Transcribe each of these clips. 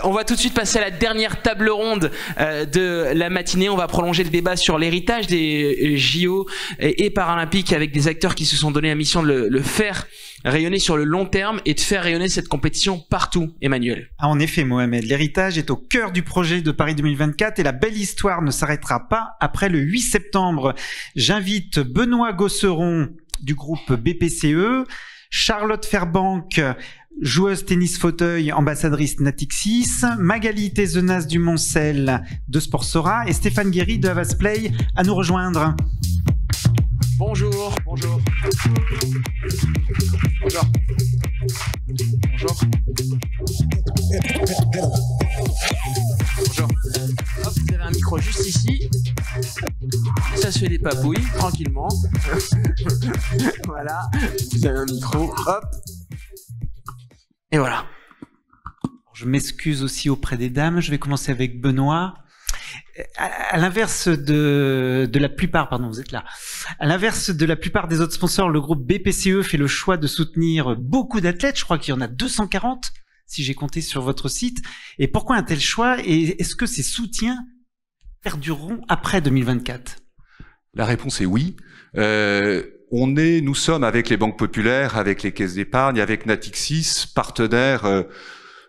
On va tout de suite passer à la dernière table ronde de la matinée. On va prolonger le débat sur l'héritage des JO et paralympiques avec des acteurs qui se sont donné la mission de le faire rayonner sur le long terme et de faire rayonner cette compétition partout. Emmanuel. Ah, en effet, Mohamed, l'héritage est au cœur du projet de Paris 2024 et la belle histoire ne s'arrêtera pas après le 8 septembre. J'invite Benoît Gosseron du groupe BPCE, Charlotte Fairbank, joueuse tennis fauteuil, ambassadrice Natixis, Magali Tézenas du Moncel de Sportsora et Stéphane Guéry de Avasplay à nous rejoindre. Bonjour. Bonjour. Bonjour. Bonjour. Bonjour. Hop, vous avez un micro juste ici. Et ça se fait des papouilles, tranquillement. Voilà. Vous avez un micro. Hop. Et voilà. Je m'excuse aussi auprès des dames. Je vais commencer avec Benoît. À l'inverse de la plupart, pardon, vous êtes là. À l'inverse de la plupart des autres sponsors, le groupe BPCE fait le choix de soutenir beaucoup d'athlètes. Je crois qu'il y en a 240, si j'ai compté sur votre site. Et pourquoi un tel choix? Et est-ce que ces soutiens perdureront après 2024? La réponse est oui. Nous sommes avec les banques populaires, avec les caisses d'épargne, avec Natixis, partenaires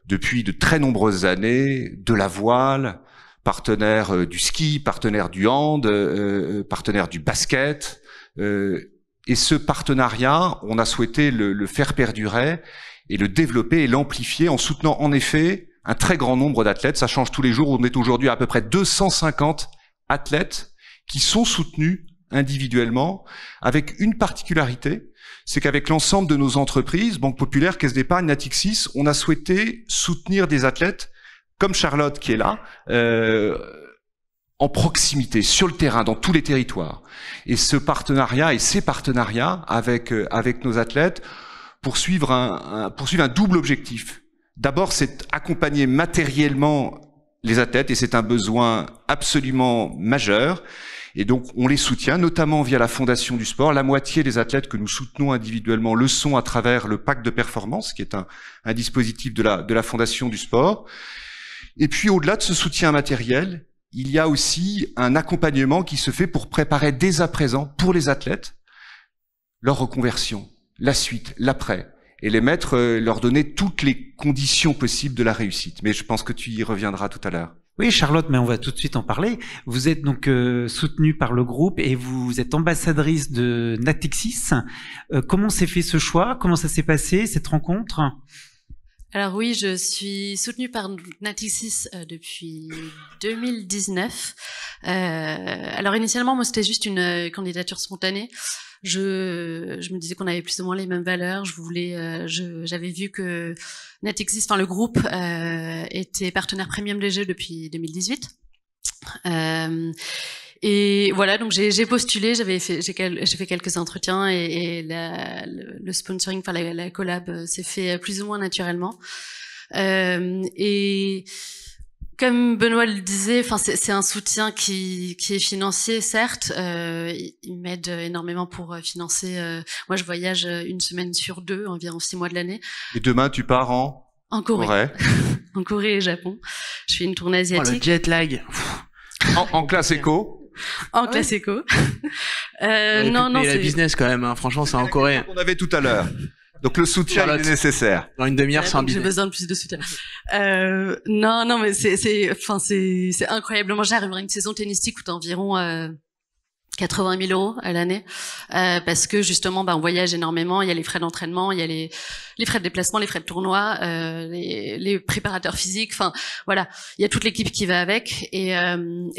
depuis de très nombreuses années de la voile, partenaires du ski, partenaires du hand, partenaires du basket. Et ce partenariat, on a souhaité le faire perdurer et le développer et l'amplifier en soutenant en effet un très grand nombre d'athlètes. Ça change tous les jours. On est aujourd'hui à peu près 250 athlètes qui sont soutenus individuellement, avec une particularité, c'est qu'avec l'ensemble de nos entreprises, Banque Populaire, Caisse d'Épargne, Natixis, on a souhaité soutenir des athlètes comme Charlotte qui est là, en proximité, sur le terrain, dans tous les territoires. Et ce partenariat et ces partenariats avec nos athlètes poursuivent un double objectif. D'abord, c'est accompagner matériellement les athlètes, et c'est un besoin absolument majeur. Et donc, on les soutient, notamment via la Fondation du Sport. La moitié des athlètes que nous soutenons individuellement le sont à travers le pacte de performance, qui est un dispositif de la Fondation du Sport. Et puis, au-delà de ce soutien matériel, il y a aussi un accompagnement qui se fait pour préparer dès à présent, pour les athlètes, leur reconversion, la suite, l'après, et leur donner toutes les conditions possibles de la réussite. Mais je pense que tu y reviendras tout à l'heure. Oui, Charlotte, mais on va tout de suite en parler. Vous êtes donc soutenue par le groupe et vous êtes ambassadrice de Natixis. Comment s'est fait ce choix? Comment ça s'est passé, cette rencontre? Alors oui, je suis soutenue par Natixis depuis 2019. Alors initialement, moi, c'était juste une candidature spontanée. Je me disais qu'on avait plus ou moins les mêmes valeurs. J'avais vu que Natixis, enfin le groupe, était partenaire premium des Jeux depuis 2018. Et voilà, donc j'ai postulé, j'ai fait quelques entretiens et le sponsoring, enfin la collab s'est fait plus ou moins naturellement. Et comme Benoît le disait, enfin c'est un soutien qui est financier, certes. Il m'aide énormément pour financer. Moi, je voyage une semaine sur deux, environ 6 mois de l'année. Et demain, tu pars en Corée. En Corée et Japon. Je fais une tournée asiatique. Oh, le jet lag. En classe éco. En classe éco. Non, c'est la business quand même. Hein. Franchement, c'est en Corée. On avait tout à l'heure. Donc le soutien est nécessaire. Dans une demi-heure, c'est un business. J'ai besoin de plus de soutien. Non, mais c'est incroyablement cher. Il y a une saison tennistique coûte environ 80 000 € à l'année, parce que justement, on voyage énormément. Il y a les frais d'entraînement, il y a les frais de déplacement, les frais de tournoi, les préparateurs physiques. Enfin, voilà, il y a toute l'équipe qui va avec. Et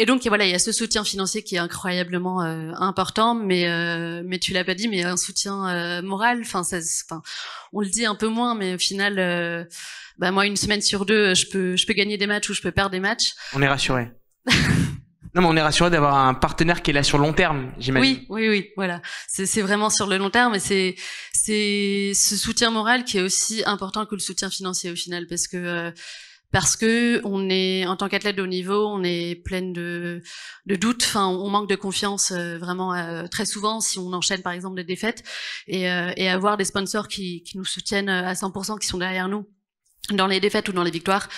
donc, voilà, il y a ce soutien financier qui est incroyablement important. Mais tu l'as pas dit, mais un soutien moral. Enfin, on le dit un peu moins, mais au final, moi, une semaine sur deux, je peux gagner des matchs ou je peux perdre des matchs. On est rassuré. Non, mais on est rassuré d'avoir un partenaire qui est là sur le long terme, j'imagine. Oui, voilà. C'est vraiment sur le long terme, et c'est ce soutien moral qui est aussi important que le soutien financier au final, parce que on est, en tant qu'athlète de haut niveau, on est pleine de doutes. Enfin, on manque de confiance vraiment très souvent si on enchaîne par exemple des défaites, et avoir des sponsors qui nous soutiennent à 100%, qui sont derrière nous. dans les défaites ou dans les victoires,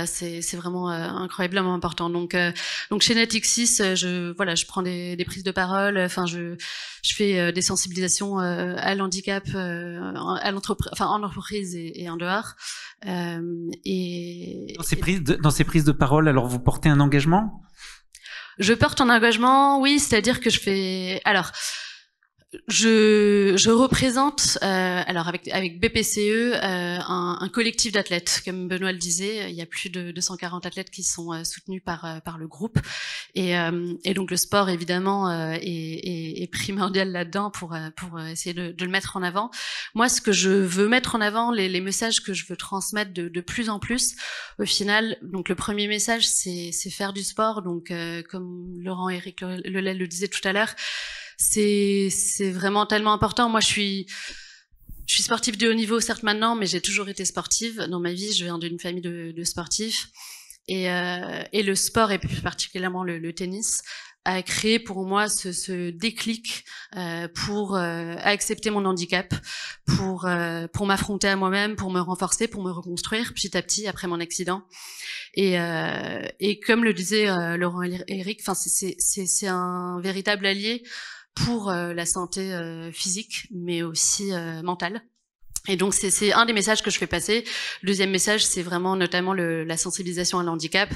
c'est vraiment incroyablement important. Donc chez Natixis, je prends des prises de parole. Enfin, je fais des sensibilisations à l'handicap en entreprise et en dehors. Et dans ces prises de parole, alors vous portez un engagement? Je porte un engagement, oui, c'est-à-dire que je représente, alors avec BPCE, un collectif d'athlètes. Comme Benoît le disait, il y a plus de 240 athlètes qui sont soutenus par le groupe, et donc le sport évidemment est primordial là-dedans pour essayer de le mettre en avant. Moi, ce que je veux mettre en avant, les messages que je veux transmettre de plus en plus, au final, donc le premier message, c'est faire du sport. Donc comme Laurent-Éric Lelay le disait tout à l'heure, c'est vraiment tellement important. Moi, je suis sportive de haut niveau, certes maintenant, mais j'ai toujours été sportive. Dans ma vie, je viens d'une famille de sportifs. Et le sport, et plus particulièrement le tennis, a créé pour moi ce déclic pour accepter mon handicap, pour m'affronter à moi-même, pour me renforcer, pour me reconstruire petit à petit après mon accident. Et comme le disait Laurent-Éric, enfin c'est un véritable allié pour la santé physique, mais aussi mentale. Et donc c'est un des messages que je fais passer. Le deuxième message, c'est vraiment notamment la sensibilisation à l'handicap.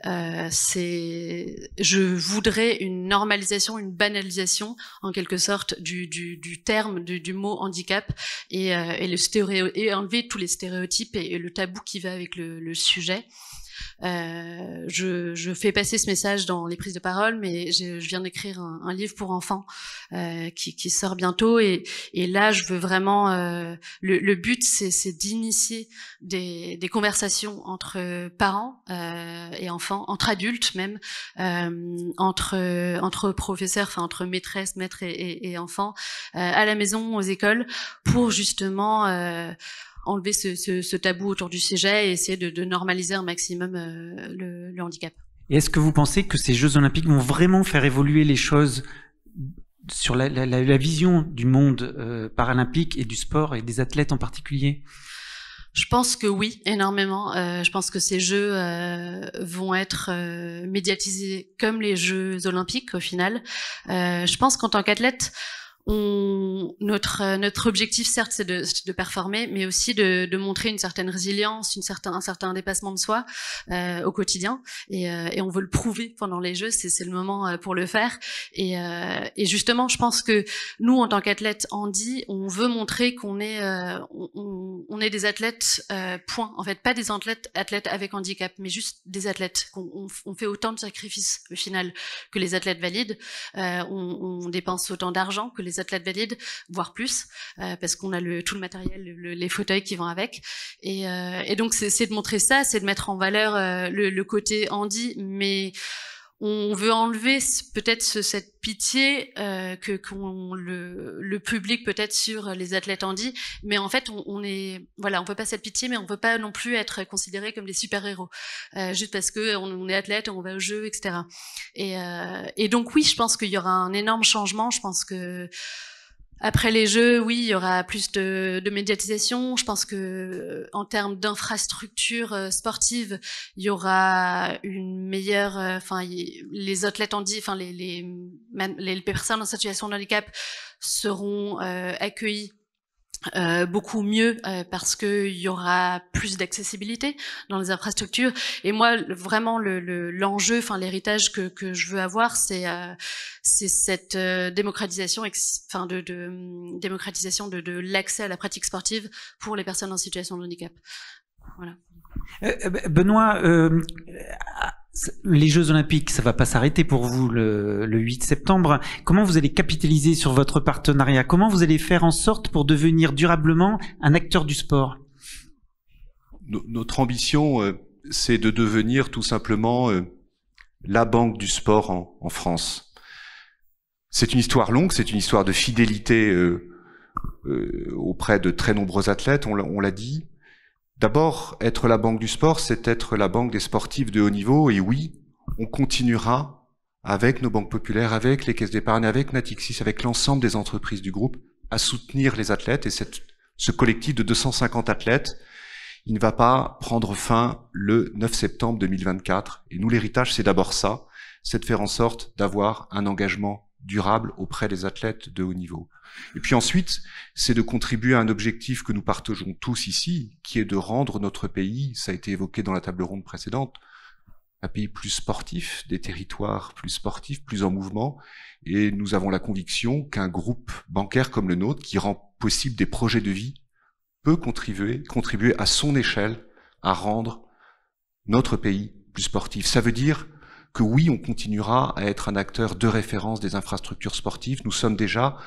Je voudrais une normalisation, une banalisation en quelque sorte du terme, du mot handicap, et enlever tous les stéréotypes et le tabou qui va avec le sujet. Je fais passer ce message dans les prises de parole, mais je viens d'écrire un livre pour enfants qui sort bientôt, et là je veux vraiment le but c'est d'initier des conversations entre parents et enfants, entre adultes même, entre professeurs, enfin entre maîtresses, maîtres et enfants, à la maison, aux écoles, pour justement enlever ce tabou autour du sujet et essayer de normaliser un maximum le handicap. Et est-ce que vous pensez que ces Jeux Olympiques vont vraiment faire évoluer les choses sur la vision du monde paralympique et du sport et des athlètes en particulier? Je pense que oui, énormément. Je pense que ces Jeux vont être médiatisés comme les Jeux Olympiques au final. Je pense qu'en tant qu'athlète, notre objectif, certes, c'est de performer, mais aussi de montrer une certaine résilience, un certain dépassement de soi au quotidien, et on veut le prouver pendant les Jeux. C'est le moment pour le faire. Et justement, je pense que nous, en tant qu'athlètes handi, on veut montrer qu'on est des athlètes. Point. En fait, pas des athlètes avec handicap, mais juste des athlètes. On fait autant de sacrifices au final que les athlètes valides. On dépense autant d'argent que les athlètes valides, voire plus, parce qu'on a tout le matériel, les fauteuils qui vont avec. Et donc c'est de montrer ça, c'est de mettre en valeur le côté handi, mais on veut enlever peut-être cette pitié qu'ont le public peut-être sur les athlètes handi, mais en fait on veut pas cette pitié, mais on veut pas non plus être considéré comme des super-héros juste parce que on est athlète, on va au jeu, etc. Et donc oui, je pense qu'il y aura un énorme changement. Je pense que après les Jeux, oui, il y aura plus de médiatisation. Je pense que en termes d'infrastructures sportives, il y aura une meilleure, les athlètes handi, les personnes en situation de handicap seront accueillies beaucoup mieux parce que il y aura plus d'accessibilité dans les infrastructures. Et moi, vraiment l'enjeu, l'héritage que je veux avoir, c'est cette démocratisation, démocratisation de l'accès à la pratique sportive pour les personnes en situation de handicap. Voilà. Benoît, les Jeux Olympiques, ça va pas s'arrêter pour vous le 8 septembre. Comment vous allez capitaliser sur votre partenariat? Comment vous allez faire en sorte pour devenir durablement un acteur du sport? Notre ambition, c'est de devenir tout simplement la banque du sport en France. C'est une histoire longue, c'est une histoire de fidélité auprès de très nombreux athlètes, on l'a dit. D'abord, être la banque du sport, c'est être la banque des sportifs de haut niveau. Et oui, on continuera avec nos banques populaires, avec les caisses d'épargne, avec Natixis, avec l'ensemble des entreprises du groupe, à soutenir les athlètes. Et ce collectif de 250 athlètes, il ne va pas prendre fin le 9 septembre 2024. Et nous, l'héritage, c'est d'abord ça, c'est de faire en sorte d'avoir un engagement durable auprès des athlètes de haut niveau. Et puis ensuite, c'est de contribuer à un objectif que nous partageons tous ici, qui est de rendre notre pays, ça a été évoqué dans la table ronde précédente, un pays plus sportif, des territoires plus sportifs, plus en mouvement. Et nous avons la conviction qu'un groupe bancaire comme le nôtre, qui rend possible des projets de vie, peut contribuer à son échelle à rendre notre pays plus sportif. Ça veut dire que oui, on continuera à être un acteur de référence des infrastructures sportives. Nous sommes déjà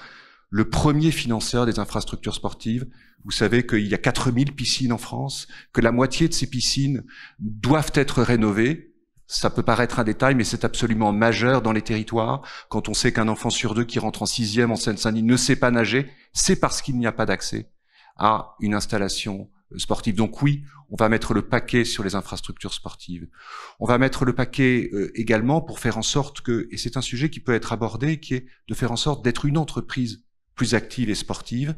le premier financeur des infrastructures sportives. Vous savez qu'il y a 4000 piscines en France, que la moitié de ces piscines doivent être rénovées. Ça peut paraître un détail, mais c'est absolument majeur dans les territoires. Quand on sait qu'un enfant sur 2 qui rentre en 6e en Seine-Saint-Denis ne sait pas nager, c'est parce qu'il n'y a pas d'accès à une installation sportive. Donc oui, on va mettre le paquet sur les infrastructures sportives. On va mettre le paquet également pour faire en sorte que, et c'est un sujet qui peut être abordé, qui est de faire en sorte d'être une entreprise plus active et sportive.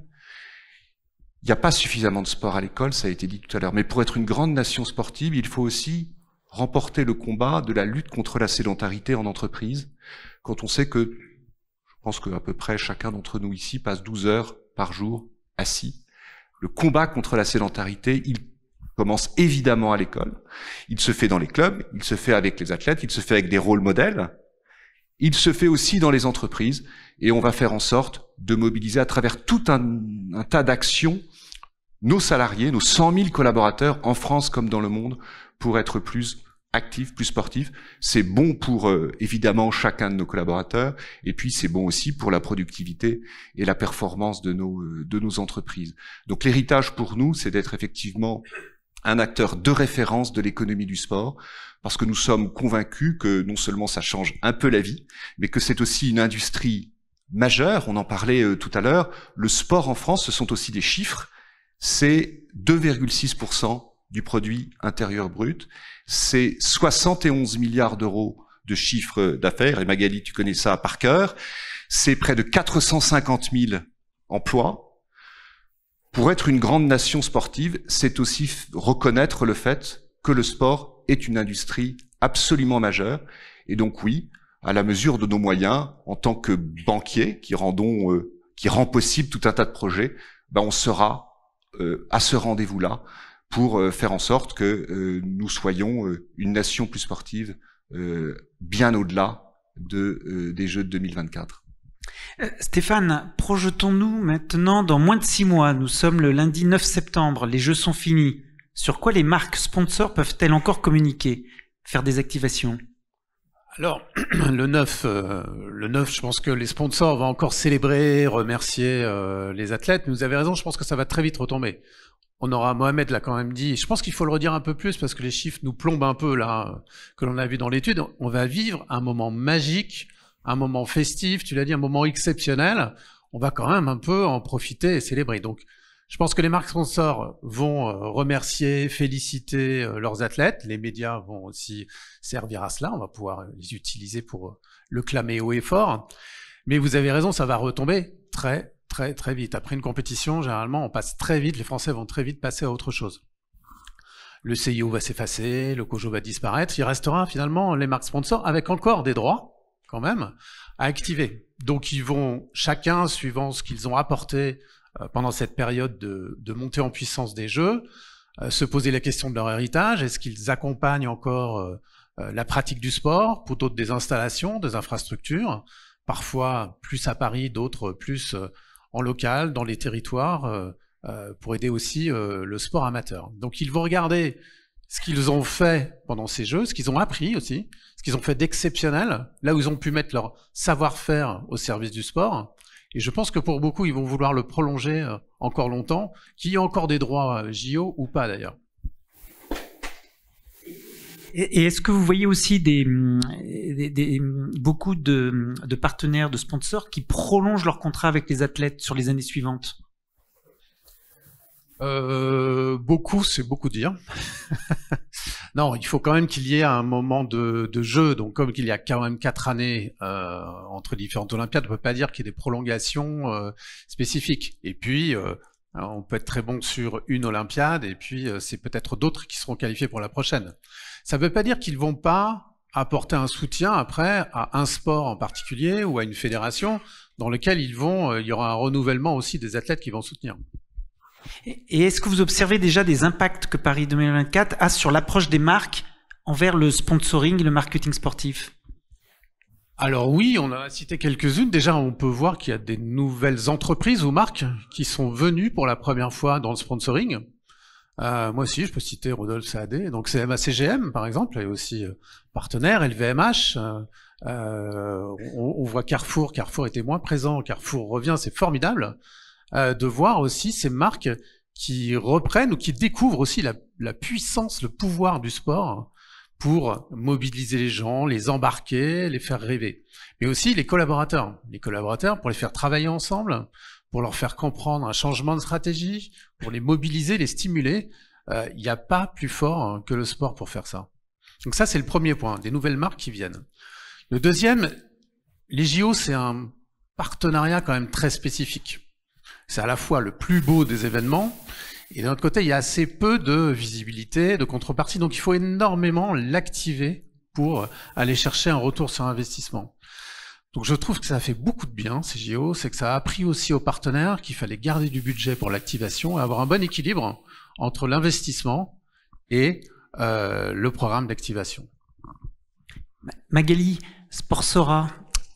Il n'y a pas suffisamment de sport à l'école, ça a été dit tout à l'heure, mais pour être une grande nation sportive, il faut aussi remporter le combat de la lutte contre la sédentarité en entreprise, quand on sait que, je pense qu'à peu près chacun d'entre nous ici passe 12 heures par jour assis. Le combat contre la sédentarité, il commence évidemment à l'école, il se fait dans les clubs, il se fait avec les athlètes, il se fait avec des rôles modèles, il se fait aussi dans les entreprises, et on va faire en sorte de mobiliser à travers tout un tas d'actions nos salariés, nos 100 000 collaborateurs en France comme dans le monde, pour être plus actifs, plus sportifs. C'est bon pour évidemment chacun de nos collaborateurs, et puis c'est bon aussi pour la productivité et la performance de nos entreprises. Donc l'héritage pour nous, c'est d'être effectivement un acteur de référence de l'économie du sport, parce que nous sommes convaincus que non seulement ça change un peu la vie, mais que c'est aussi une industrie majeure. On en parlait tout à l'heure. Le sport en France, ce sont aussi des chiffres. C'est 2,6% du produit intérieur brut. C'est 71 milliards d'euros de chiffre d'affaires. Et Magali, tu connais ça par cœur. C'est près de 450 000 emplois. Pour être une grande nation sportive, c'est aussi reconnaître le fait que le sport est une industrie absolument majeure. Et donc oui, à la mesure de nos moyens, en tant que banquier qui rend possible tout un tas de projets, on sera à ce rendez-vous-là pour faire en sorte que nous soyons une nation plus sportive bien au-delà des Jeux de 2024. Stéphane, projetons-nous maintenant dans moins de 6 mois. Nous sommes le lundi 9 septembre, les Jeux sont finis. Sur quoi les marques sponsors peuvent-elles encore communiquer, faire des activations ? Alors, le 9, je pense que les sponsors vont encore célébrer, remercier les athlètes. Mais vous avez raison, je pense que ça va très vite retomber. On aura, Mohamed l'a quand même dit, je pense qu'il faut le redire un peu plus parce que les chiffres nous plombent un peu là, que l'on a vu dans l'étude. On va vivre un moment magique, un moment festif, tu l'as dit, un moment exceptionnel. On va quand même un peu en profiter et célébrer. Donc, je pense que les marques sponsors vont remercier, féliciter leurs athlètes. Les médias vont aussi servir à cela. On va pouvoir les utiliser pour le clamer haut et fort. Mais vous avez raison, ça va retomber très, très, très vite. Après une compétition, généralement, on passe très vite. Les Français vont très vite passer à autre chose. Le CIO va s'effacer, le COJO va disparaître. Il restera finalement les marques sponsors avec encore des droits, quand même, à activer. Donc, ils vont, chacun, suivant ce qu'ils ont apporté pendant cette période de montée en puissance des Jeux, se poser la question de leur héritage. Est-ce qu'ils accompagnent encore la pratique du sport, plutôt des installations, des infrastructures, parfois plus à Paris, d'autres plus en local, dans les territoires, pour aider aussi le sport amateur. Donc ils vont regarder ce qu'ils ont fait pendant ces Jeux, ce qu'ils ont appris aussi, ce qu'ils ont fait d'exceptionnel, là où ils ont pu mettre leur savoir-faire au service du sport. Et je pense que pour beaucoup, ils vont vouloir le prolonger encore longtemps, qu'il y ait encore des droits JO ou pas d'ailleurs. Et est-ce que vous voyez aussi beaucoup de partenaires, de sponsors qui prolongent leur contrat avec les athlètes sur les années suivantes ? Beaucoup, c'est beaucoup dire. Non, il faut quand même qu'il y ait un moment de jeu. Donc, comme il y a quand même 4 années entre différentes Olympiades, on ne peut pas dire qu'il y ait des prolongations spécifiques. Et puis, Alors, on peut être très bon sur une Olympiade et puis c'est peut-être d'autres qui seront qualifiés pour la prochaine. Ça ne veut pas dire qu'ils vont pas apporter un soutien après à un sport en particulier ou à une fédération dans lequel il y aura un renouvellement aussi des athlètes qui vont soutenir. Et est-ce que vous observez déjà des impacts que Paris 2024 a sur l'approche des marques envers le sponsoring et le marketing sportif? Alors oui, on a cité quelques-unes. Déjà, on peut voir qu'il y a des nouvelles entreprises ou marques qui sont venues pour la première fois dans le sponsoring. Moi aussi, je peux citer Rodolphe Saadé. Donc c'est CGM, par exemple, et aussi partenaire, LVMH. On voit Carrefour. Carrefour était moins présent. Carrefour revient, c'est formidable de voir aussi ces marques qui reprennent ou qui découvrent aussi la puissance, le pouvoir du sport pour mobiliser les gens, les embarquer, les faire rêver. Mais aussi les collaborateurs pour les faire travailler ensemble, pour leur faire comprendre un changement de stratégie, pour les mobiliser, les stimuler. Il n'y a pas plus fort que le sport pour faire ça. Donc ça, c'est le premier point, des nouvelles marques qui viennent. Le deuxième, les JO, c'est un partenariat quand même très spécifique. C'est à la fois le plus beau des événements, et d'un autre côté, il y a assez peu de visibilité, de contrepartie, donc il faut énormément l'activer pour aller chercher un retour sur investissement. Donc je trouve que ça a fait beaucoup de bien, ces JO, c'est que ça a appris aussi aux partenaires qu'il fallait garder du budget pour l'activation et avoir un bon équilibre entre l'investissement et le programme d'activation. Magali, Sportsora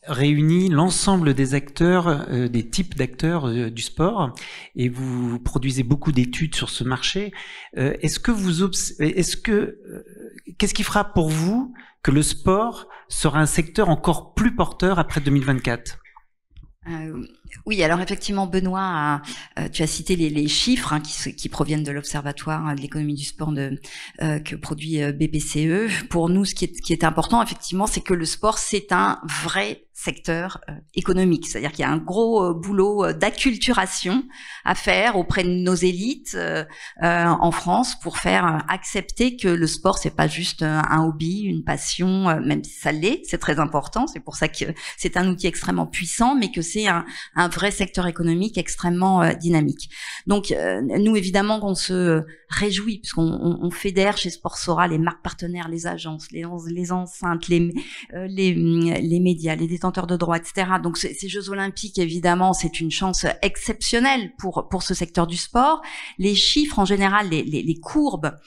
réunit l'ensemble des acteurs, des types d'acteurs du sport, et vous produisez beaucoup d'études sur ce marché. Qu'est-ce qui fera pour vous que le sport sera un secteur encore plus porteur après 2024? Oui, alors effectivement, Benoît, tu as cité les chiffres qui proviennent de l'Observatoire de l'économie du sport que produit BPCE. Pour nous, ce qui est important, effectivement, c'est que le sport, c'est un vrai secteur économique. C'est-à-dire qu'il y a un gros boulot d'acculturation à faire auprès de nos élites en France pour faire accepter que le sport, c'est pas juste un hobby, une passion, même si ça l'est, c'est très important. C'est pour ça que c'est un outil extrêmement puissant, mais que c'est un vrai secteur économique extrêmement dynamique. Donc nous, évidemment, qu'on se réjouit puisqu'on fédère chez Sportsora les marques partenaires, les agences, les enceintes, les médias, les détenteurs de droits, etc. Donc ces Jeux Olympiques, évidemment, c'est une chance exceptionnelle pour ce secteur du sport. Les chiffres, en général, les courbes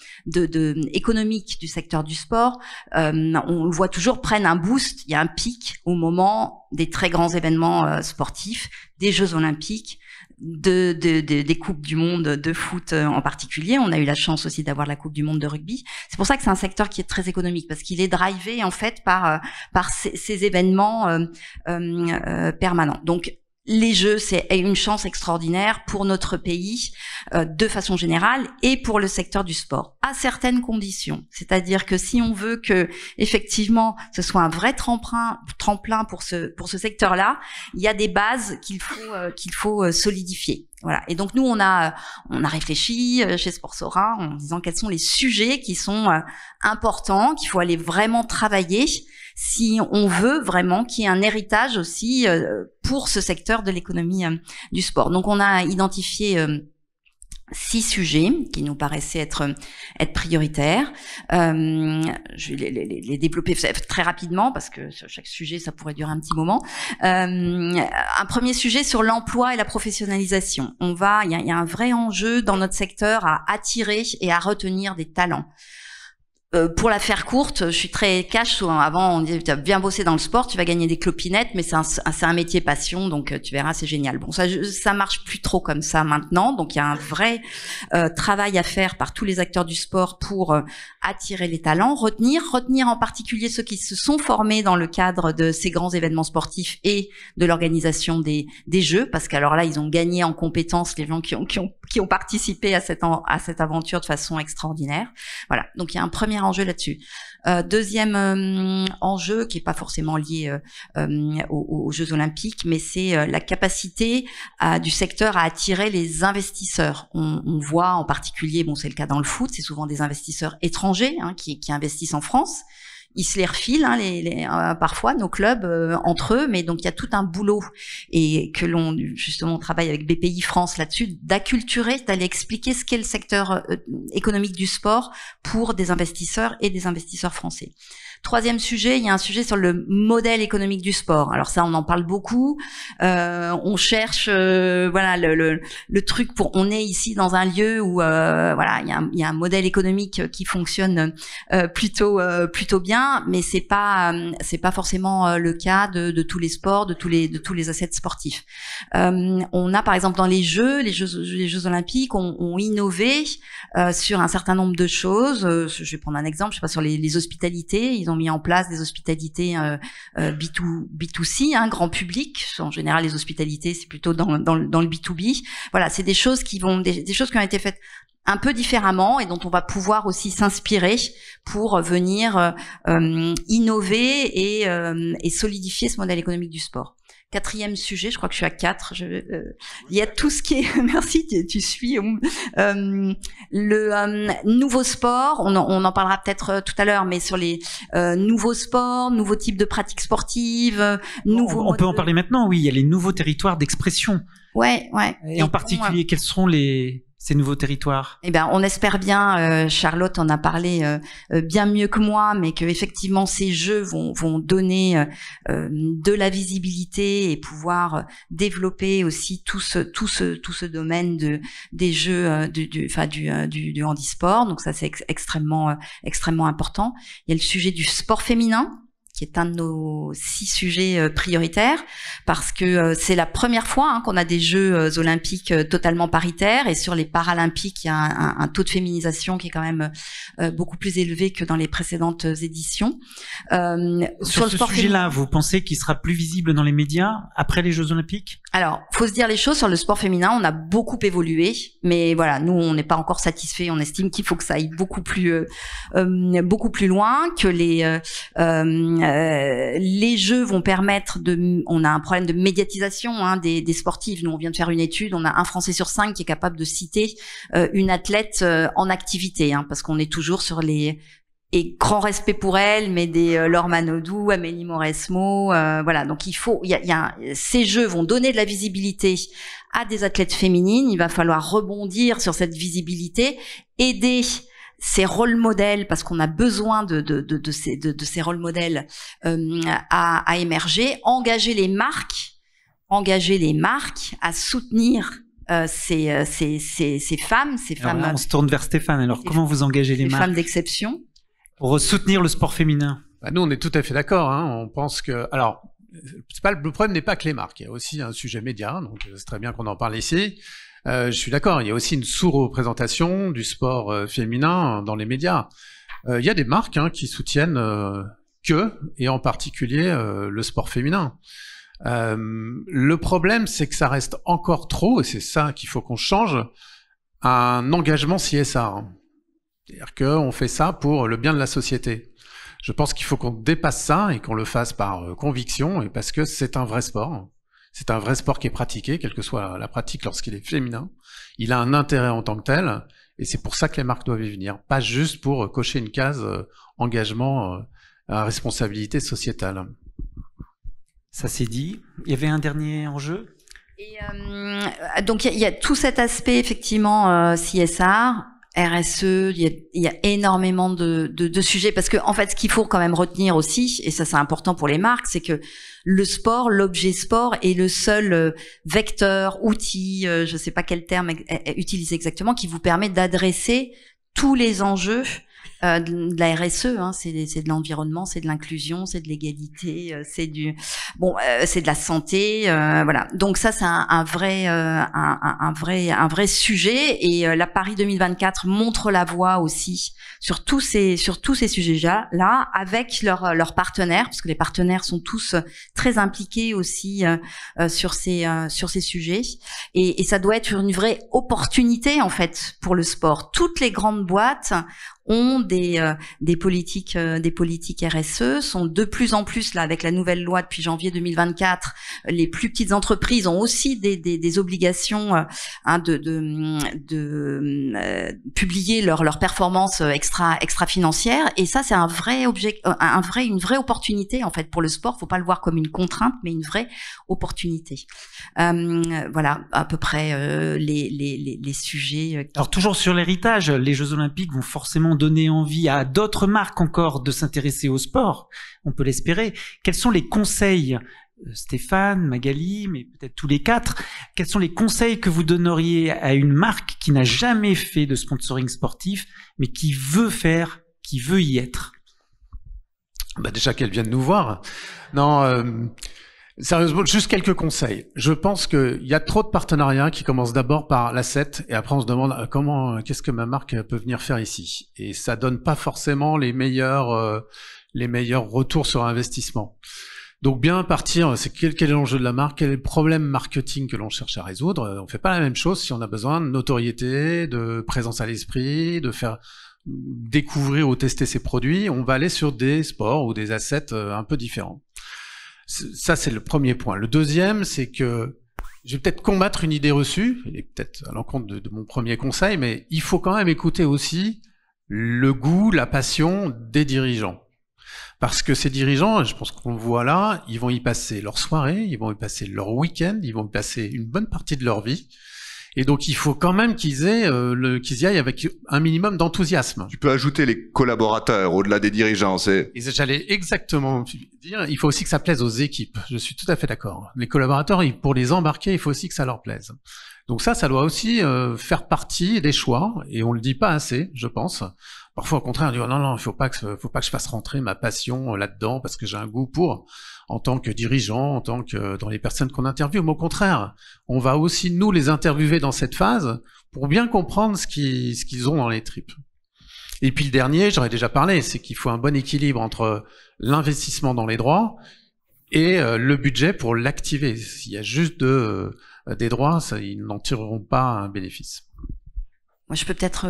économiques du secteur du sport, on le voit toujours, prennent un boost. Il y a un pic au moment des très grands événements sportifs, des Jeux Olympiques, des coupes du monde de foot en particulier. On a eu la chance aussi d'avoir la coupe du monde de rugby. C'est pour ça que c'est un secteur qui est très économique, parce qu'il est drivé en fait par ces événements permanents. Donc les Jeux, c'est une chance extraordinaire pour notre pays de façon générale et pour le secteur du sport, à certaines conditions. C'est-à-dire que si on veut que effectivement ce soit un vrai tremplin pour ce secteur-là, il y a des bases qu'il faut solidifier. Voilà. Et donc nous on a réfléchi chez Sportsora en disant quels sont les sujets qui sont importants, qu'il faut aller vraiment travailler si on veut vraiment qu'il y ait un héritage aussi pour ce secteur de l'économie du sport. Donc on a identifié 6 sujets qui nous paraissaient être prioritaires. Je vais les développer très rapidement parce que sur chaque sujet ça pourrait durer un petit moment. Un premier sujet sur l'emploi et la professionnalisation. Il y a un vrai enjeu dans notre secteur à attirer et à retenir des talents. Pour la faire courte, je suis très cash. Avant, on disait tu as bien bossé dans le sport, tu vas gagner des clopinettes, mais c'est un métier passion, donc tu verras, c'est génial. Bon, ça marche plus trop comme ça maintenant, donc il y a un vrai travail à faire par tous les acteurs du sport pour attirer les talents, retenir en particulier ceux qui se sont formés dans le cadre de ces grands événements sportifs et de l'organisation des Jeux, parce qu'alors là, ils ont gagné en compétences les gens qui ont participé à cette aventure de façon extraordinaire. Voilà, donc il y a un premier enjeu là-dessus. Deuxième enjeu qui est pas forcément lié aux Jeux Olympiques, mais c'est la capacité du secteur à attirer les investisseurs. On voit en particulier, bon c'est le cas dans le foot, c'est souvent des investisseurs étrangers qui investissent en France. ils se les refilent parfois nos clubs entre eux, mais donc il y a tout un boulot et que l'on justement travaille avec BPI France là-dessus, d'acculturer, d'aller expliquer ce qu'est le secteur économique du sport pour des investisseurs et des investisseurs français. Troisième sujet, il y a un sujet sur le modèle économique du sport. Alors ça, on en parle beaucoup. On cherche, voilà, le truc pour. On est ici dans un lieu où, voilà, il y a un modèle économique qui fonctionne plutôt bien, mais c'est pas forcément le cas de tous les sports, de tous les assets sportifs. On a par exemple dans les Jeux Olympiques, ont innové sur un certain nombre de choses. Je vais prendre un exemple, je sais pas, sur les hospitalités. Ils ont mis en place des hospitalités B2C, grand public. En général, les hospitalités, c'est plutôt dans le B2B. Voilà, c'est des choses qui ont été faites un peu différemment et dont on va pouvoir aussi s'inspirer pour venir innover et solidifier ce modèle économique du sport. Quatrième sujet, je crois que je suis à 4. Il y a tout ce qui est, merci, tu suis, le nouveau sport, on en parlera peut-être tout à l'heure, mais sur les nouveaux sports, nouveaux types de pratiques sportives, nouveaux... On peut en parler maintenant, oui, il y a les nouveaux territoires d'expression. Ouais. Et en particulier, quels seront ces nouveaux territoires? Eh ben, on espère bien, Charlotte en a parlé bien mieux que moi, mais que effectivement ces jeux vont donner de la visibilité et pouvoir développer aussi tout ce domaine des jeux du handisport. Donc ça c'est extrêmement important. Il y a le sujet du sport féminin, qui est un de nos 6 sujets prioritaires, parce que c'est la première fois qu'on a des Jeux olympiques totalement paritaires, et sur les Paralympiques, il y a un taux de féminisation qui est quand même beaucoup plus élevé que dans les précédentes éditions. Sur ce sujet-là, vous pensez qu'il sera plus visible dans les médias après les Jeux olympiques? Alors, faut se dire les choses, sur le sport féminin, on a beaucoup évolué, mais voilà, nous, on n'est pas encore satisfait, on estime qu'il faut que ça aille beaucoup plus loin, que les jeux vont permettre on a un problème de médiatisation des sportifs. Nous, on vient de faire une étude, on a un Français sur 5 qui est capable de citer une athlète en activité, parce qu'on est toujours sur et grand respect pour elle, mais des Laure Manodou, Amélie Mauresmo, voilà. Donc ces jeux vont donner de la visibilité à des athlètes féminines. Il va falloir rebondir sur cette visibilité, aider ces rôles modèles, parce qu'on a besoin de ces rôles modèles à émerger, engager les marques à soutenir ces femmes. Alors là, on se tourne vers Stéphane. Alors, comment vous engagez les marques? Femmes d'exception. Pour soutenir le sport féminin. Nous, on est tout à fait d'accord. On pense que... Alors, le problème n'est pas que les marques. Il y a aussi un sujet média, donc c'est très bien qu'on en parle ici. Je suis d'accord, il y a aussi une sous-représentation du sport féminin dans les médias. Il y a des marques qui soutiennent et en particulier le sport féminin. Le problème, c'est que ça reste encore trop, et c'est ça qu'il faut qu'on change, un engagement CSR. C'est-à-dire qu'on fait ça pour le bien de la société. Je pense qu'il faut qu'on dépasse ça et qu'on le fasse par conviction, et parce que c'est un vrai sport. C'est un vrai sport qui est pratiqué, quelle que soit la pratique lorsqu'il est féminin. Il a un intérêt en tant que tel, et c'est pour ça que les marques doivent y venir. Pas juste pour cocher une case engagement à responsabilité sociétale. Ça c'est dit. Il y avait un dernier enjeu. Et donc il y a tout cet aspect effectivement CSR, RSE, il y a énormément de sujets, parce que en fait ce qu'il faut quand même retenir aussi, et ça c'est important pour les marques, c'est que le sport, l'objet sport est le seul vecteur, outil, je sais pas quel terme utiliser exactement, qui vous permet d'adresser tous les enjeux de la RSE, c'est de l'environnement, c'est de l'inclusion, c'est de l'égalité, c'est c'est de la santé, voilà. Donc ça c'est un vrai sujet, et la Paris 2024 montre la voie aussi sur tous ces sujets-là, avec leurs partenaires, parce que les partenaires sont tous très impliqués aussi sur ces sujets, et ça doit être une vraie opportunité en fait pour le sport. Toutes les grandes boîtes ont des politiques RSE, sont de plus en plus là avec la nouvelle loi depuis janvier 2024. Les plus petites entreprises ont aussi des obligations de publier leur performance extra financière, et ça c'est une vraie opportunité en fait pour le sport. Faut pas le voir comme une contrainte, mais une vraie opportunité. Voilà à peu près les sujets. Alors toujours sur l'héritage, les Jeux Olympiques vont forcément donner envie à d'autres marques encore de s'intéresser au sport. On peut l'espérer. Quels sont les conseils, Stéphane, Magali, mais peut-être tous les quatre, quels sont les conseils que vous donneriez à une marque qui n'a jamais fait de sponsoring sportif, mais qui veut y être? Bah déjà qu'elle vienne nous voir. Non, sérieusement, juste quelques conseils. Je pense qu'il y a trop de partenariats qui commencent d'abord par l'asset et après on se demande qu'est-ce que ma marque peut venir faire ici. Et ça donne pas forcément les meilleurs retours sur investissement. Donc bien partir, c'est quel est l'enjeu de la marque, quel est le problème marketing que l'on cherche à résoudre. On fait pas la même chose si on a besoin de notoriété, de présence à l'esprit, de faire découvrir ou tester ses produits. On va aller sur des sports ou des assets un peu différents. Ça, c'est le premier point. Le deuxième, c'est que je vais peut-être combattre une idée reçue, et peut-être à l'encontre de mon premier conseil, mais il faut quand même écouter aussi le goût, la passion des dirigeants. Parce que ces dirigeants, je pense qu'on le voit là, ils vont y passer leur soirée, ils vont y passer leur week-end, ils vont y passer une bonne partie de leur vie. Et donc, il faut quand même qu'ils y aillent avec un minimum d'enthousiasme. Tu peux ajouter les collaborateurs au-delà des dirigeants. Et j'allais exactement dire, il faut aussi que ça plaise aux équipes. Je suis tout à fait d'accord. Les collaborateurs, pour les embarquer, il faut aussi que ça leur plaise. Donc ça doit aussi faire partie des choix. Et on le dit pas assez, je pense. Parfois, au contraire, on dit non, il faut pas que je fasse rentrer ma passion là-dedans parce que j'ai un goût pour, en tant que dirigeant, en tant que dans les personnes qu'on interviewe. Mais au contraire, on va aussi nous les interviewer dans cette phase pour bien comprendre ce qu'ils ont dans les tripes. Et puis le dernier, j'aurais déjà parlé, c'est qu'il faut un bon équilibre entre l'investissement dans les droits et le budget pour l'activer. S'il y a juste des droits, ils n'en tireront pas un bénéfice. Moi, je peux peut-être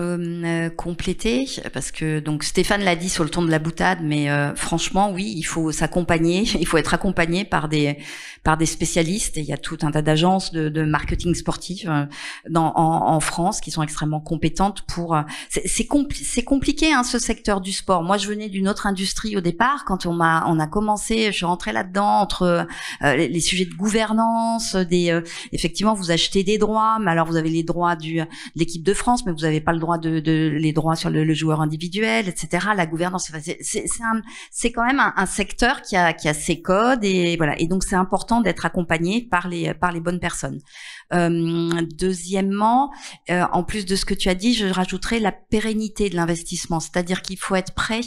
compléter, parce que donc Stéphane l'a dit sur le ton de la boutade, mais franchement, oui, il faut s'accompagner, il faut être accompagné par des spécialistes. Et il y a tout un tas d'agences de marketing sportif en France qui sont extrêmement compétentes pour. C'est compliqué, hein, ce secteur du sport. Moi, je venais d'une autre industrie au départ. Quand on a commencé, je suis rentrée là-dedans entre les sujets de gouvernance, effectivement, vous achetez des droits, mais alors vous avez les droits de l'équipe de France, mais vous n'avez pas le droit les droits sur le joueur individuel, etc. La gouvernance, c'est quand même un secteur qui a ses codes, et voilà. Et donc c'est important d'être accompagné par les bonnes personnes. Deuxièmement, en plus de ce que tu as dit, je rajouterais la pérennité de l'investissement, c'est-à-dire qu'il faut être prêt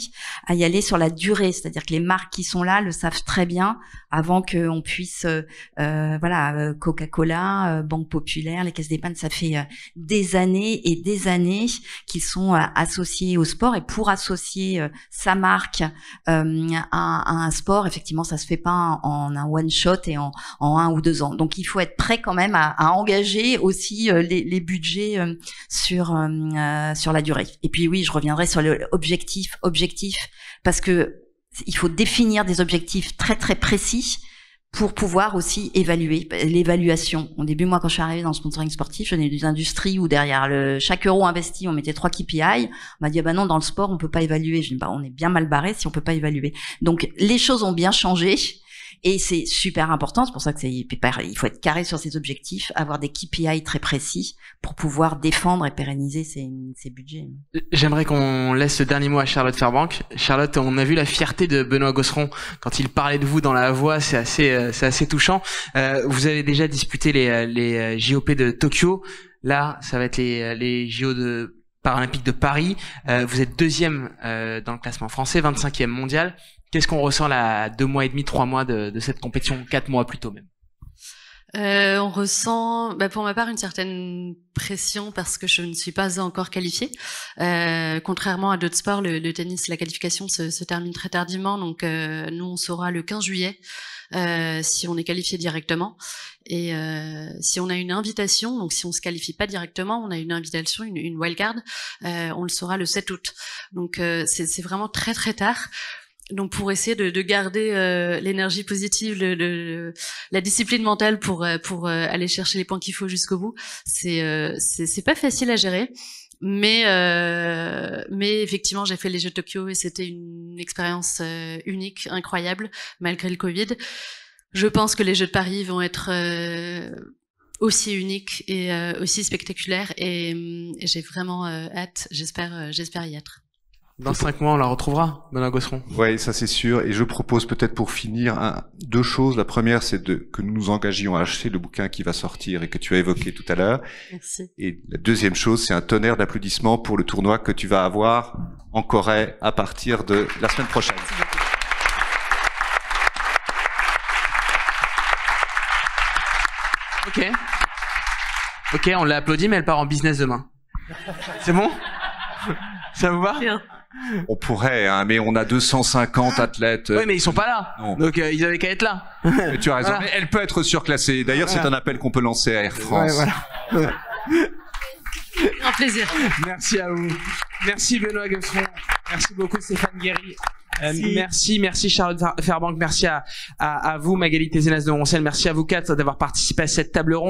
à y aller sur la durée, c'est-à-dire que les marques qui sont là le savent très bien avant qu'on puisse, Coca-Cola, Banque Populaire, les caisses d'épargne, ça fait des années et des années qu'ils sont associés au sport, et pour associer sa marque à un sport, effectivement, ça se fait pas en un one shot et en 1 ou 2 ans. Donc il faut être prêt quand même à engager aussi les budgets sur la durée. Et puis oui, je reviendrai sur l'objectif, parce que il faut définir des objectifs très très précis pour pouvoir aussi évaluer. L'évaluation. Au début, moi, quand je suis arrivée dans le sponsoring sportif, je venais d'une industrie où derrière chaque euro investi, on mettait 3 KPI. On m'a dit, non, dans le sport, on peut pas évaluer. Je dis, on est bien mal barré si on peut pas évaluer. Donc, les choses ont bien changé. Et c'est super important, c'est pour ça que il faut être carré sur ses objectifs, avoir des KPI très précis pour pouvoir défendre et pérenniser ses budgets. J'aimerais qu'on laisse le dernier mot à Charlotte Fairbank. Charlotte, on a vu la fierté de Benoît Gosseron quand il parlait de vous dans la voix, c'est assez touchant. Vous avez déjà disputé les JOP de Tokyo. Là, ça va être les JO paralympiques de Paris. Vous êtes 2e dans le classement français, 25e mondial. Qu'est-ce qu'on ressent là, 2 mois et demi, 3 mois de cette compétition, 4 mois plus tôt même? On ressent, pour ma part, une certaine pression parce que je ne suis pas encore qualifiée. Contrairement à d'autres sports, le tennis, la qualification se termine très tardivement. Donc, nous, on saura le 15 juillet si on est qualifié directement. Et si on a une invitation, donc si on se qualifie pas directement, on a une invitation, une wildcard, on le saura le 7 août. Donc, c'est vraiment très, très tard. Donc pour essayer de garder l'énergie positive, la discipline mentale pour aller chercher les points qu'il faut jusqu'au bout, c'est pas facile à gérer, mais effectivement j'ai fait les Jeux de Tokyo et c'était une expérience unique, incroyable malgré le Covid. Je pense que les Jeux de Paris vont être aussi uniques et aussi spectaculaires et j'ai vraiment hâte. J'espère y être. Dans 5 mois, on la retrouvera, Benoît Gosseron. Oui, ça c'est sûr. Et je propose peut-être pour finir deux choses. La première, c'est que nous nous engagions à acheter le bouquin qui va sortir et que tu as évoqué tout à l'heure. Merci. Et la deuxième chose, c'est un tonnerre d'applaudissements pour le tournoi que tu vas avoir en Corée à partir de la semaine prochaine. Ok, on l'a applaudi, mais elle part en business demain. C'est bon? Ça vous va? On pourrait, hein, mais on a 250 athlètes. Oui, mais ils sont pas là. Non. Donc ils avaient qu'à être là. Mais tu as raison. Voilà. Mais elle peut être surclassée. D'ailleurs, c'est un appel qu'on peut lancer à Air France. Ouais, voilà. Un plaisir. Merci à vous. Merci Benoît Gosseron. Merci beaucoup Stéphane Guéry. Merci Charlotte Fairbank. Merci à vous Magali Tézenas de Roncel. Merci à vous quatre d'avoir participé à cette table ronde.